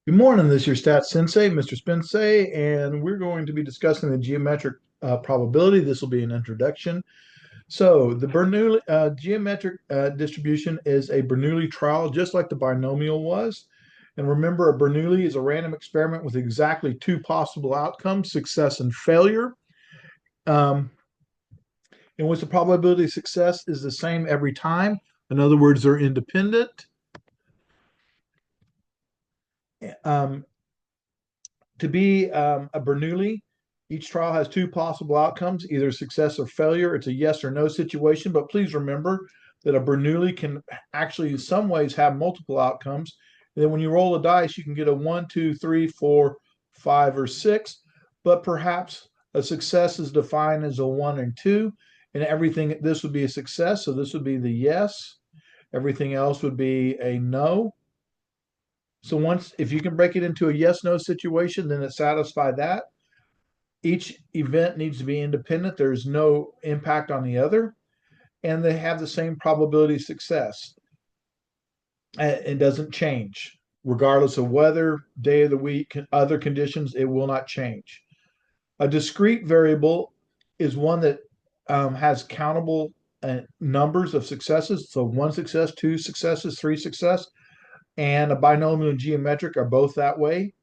Good morning, this is your Stats Sensei, Mr. Spensei, and we're going to be discussing the geometric probability. This will be an introduction. So the Bernoulli geometric distribution is a Bernoulli trial, just like the binomial was. And remember, a Bernoulli is a random experiment with exactly two possible outcomes, success and failure, um, in which the probability of success is the same every time. In other words, they're independent. Um, to be a Bernoulli, each trial has two possible outcomes, either success or failure. It's a yes or no situation, but please remember that a Bernoulli can actually, in some ways, have multiple outcomes. And then when you roll a dice, you can get a one, two, three, four, five, or six, but perhaps a success is defined as a one and two, and everything, this would be a success. So this would be the yes. Everything else would be a no. So once, if you can break it into a yes no situation, then it satisfies that. Each event needs to be independent. There's no impact on the other, and they have the same probability of success. It doesn't change regardless of weather, day of the week, other conditions. It will not change. A discrete variable is one that has countable numbers of successes. So one success, two successes, three success, and a binomial and geometric are both that way.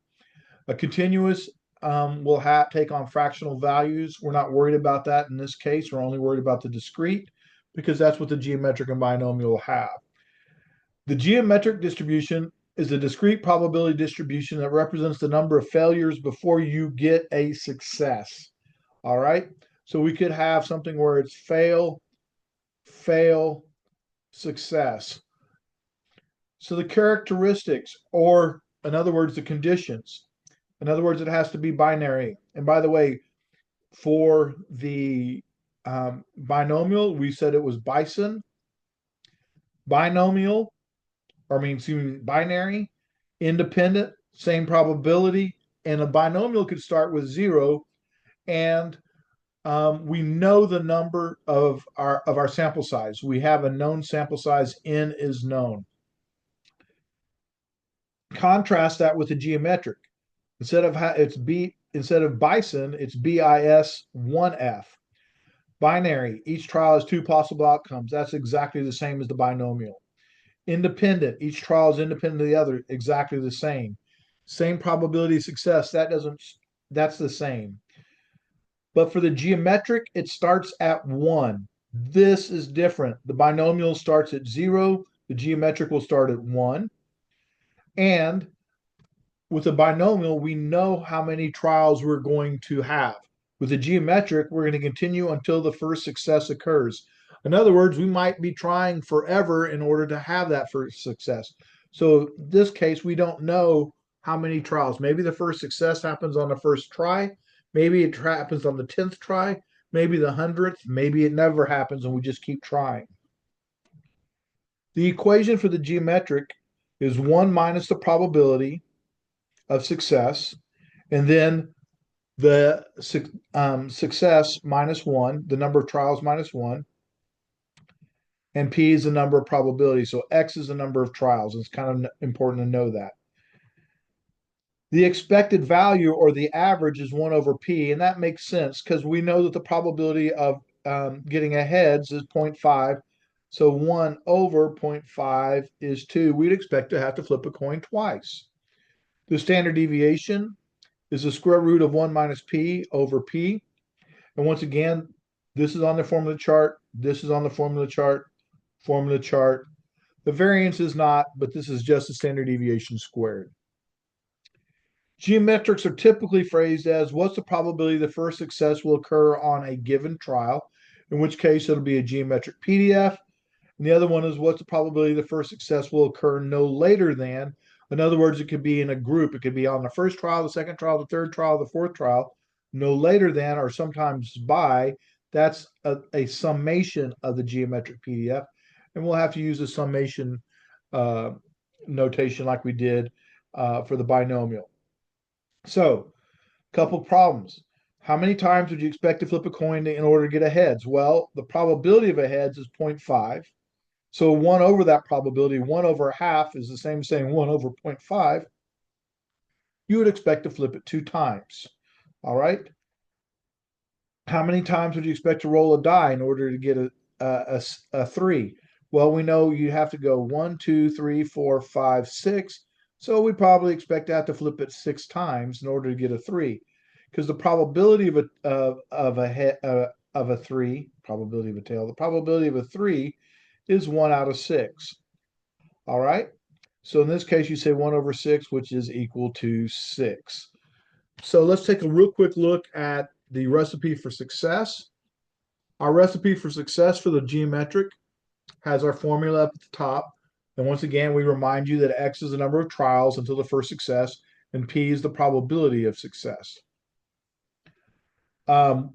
A continuous will take on fractional values. We're not worried about that in this case. We're only worried about the discrete because that's what the geometric and binomial will have. The geometric distribution is a discrete probability distribution that represents the number of failures before you get a success. All right. So we could have something where it's fail, fail, success. So the characteristics, or in other words, the conditions. In other words, it has to be binary. And by the way, for the binomial, we said it was bison. Binomial, or I mean, excuse me, binary, independent, same probability. And a binomial could start with zero. And we know the number of our sample size. We have a known sample size. N is known. Contrast that with the geometric. Instead of bison, it's BIS 1F. Binary, each trial has two possible outcomes. That's exactly the same as the binomial. Independent, each trial is independent of the other, exactly the same. Same probability of success, that's the same. But for the geometric, it starts at one. This is different. The binomial starts at zero, the geometric will start at one. And with a binomial, we know how many trials we're going to have. With a geometric, we're going to continue until the first success occurs. In other words, we might be trying forever in order to have that first success. So in this case, we don't know how many trials. Maybe the first success happens on the first try. Maybe it happens on the 10th try. Maybe the 100th. Maybe it never happens and we just keep trying. The equation for the geometric is 1 minus the probability of success, and then the success minus one, the number of trials minus one, and P is the number of probabilities. So X is the number of trials. It's kind of important to know that. The expected value or the average is 1 over P, and that makes sense because we know that the probability of getting a heads is 0.5. So 1 over 0.5 is 2. We'd expect to have to flip a coin twice. The standard deviation is the square root of 1 minus P over P. And once again, this is on the formula chart. This is on the formula chart. Formula chart. The variance is not, but this is just the standard deviation squared. Geometrics are typically phrased as what's the probability the first success will occur on a given trial, in which case it'll be a geometric PDF. And the other one is what's the probability the first success will occur no later than. In other words, it could be in a group. It could be on the first trial, the second trial, the third trial, the fourth trial, no later than, or sometimes by. That's a summation of the geometric PDF. And we'll have to use a summation notation like we did for the binomial. So, couple problems. How many times would you expect to flip a coin in order to get a heads? Well, the probability of a heads is 0.5. So 1 over that probability, 1 over half is the same as saying 1 over 0.5. you would expect to flip it 2 times. All right. How many times would you expect to roll a die in order to get a 3? Well, we know you have to go 1, 2, 3, 4, 5, 6. So we probably expect to have to flip it 6 times in order to get a 3, because the probability of a 3, probability of a tail, the probability of a 3 is 1 out of 6. All right. So in this case, you say 1 over 6, which is equal to 6. So let's take a real quick look at the recipe for success. Our recipe for success for the geometric has our formula up at the top. And once again, we remind you that X is the number of trials until the first success, and P is the probability of success. The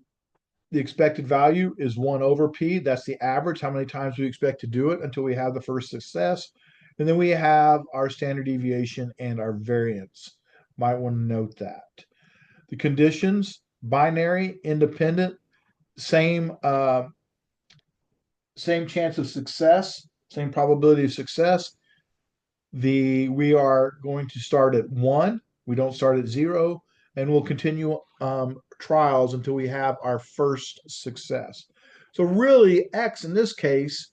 expected value is 1 over P. That's the average, how many times we expect to do it until we have the first success. And then we have our standard deviation and our variance. Might want to note that. The conditions, binary, independent, same chance of success, same probability of success. We are going to start at 1. We don't start at 0, and we'll continue trials until we have our first success. So really, X in this case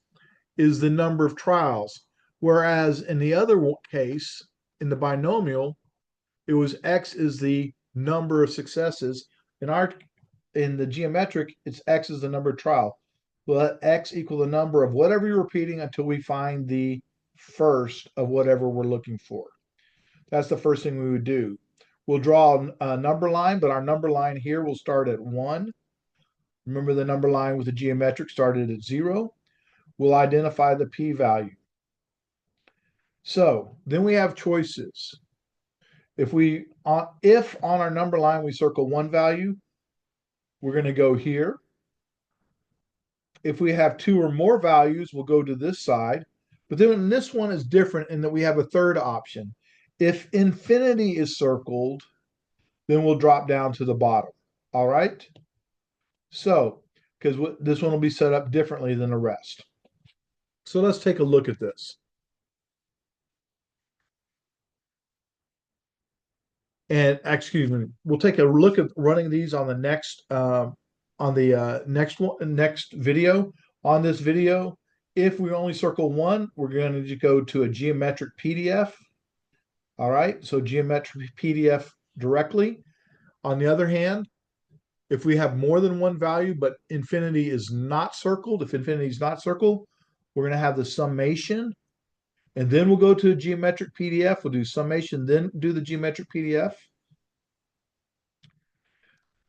is the number of trials, whereas in the other case, in the binomial, it was X is the number of successes. In the geometric, it's X is the number of trial. We'll let X equal the number of whatever you're repeating until we find the first of whatever we're looking for. That's the first thing we would do. We'll draw a number line, but our number line here will start at 1. Remember, the number line with the geometric started at 0. We'll identify the p-value. So then we have choices. If on our number line we circle 1 value, we're going to go here. If we have 2 or more values, we'll go to this side. But then this one is different in that we have a third option. If infinity is circled, then we'll drop down to the bottom. All right? So, because this one will be set up differently than the rest. So let's take a look at this. And excuse me, we'll take a look at running these on the next next video. On this video, if we only circle 1, we're going to go to a geometric PDF. All right, so geometric PDF directly. On the other hand, if we have more than 1 value, but infinity is not circled, if infinity is not circled, we're going to have the summation, and then we'll go to a geometric PDF. We'll do summation, then do the geometric PDF.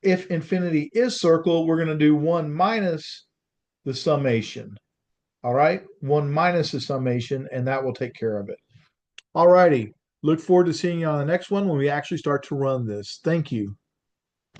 If infinity is circled, we're going to do 1 minus the summation. All right, 1 minus the summation, and that will take care of it. All righty. Look forward to seeing you on the next one when we actually start to run this. Thank you.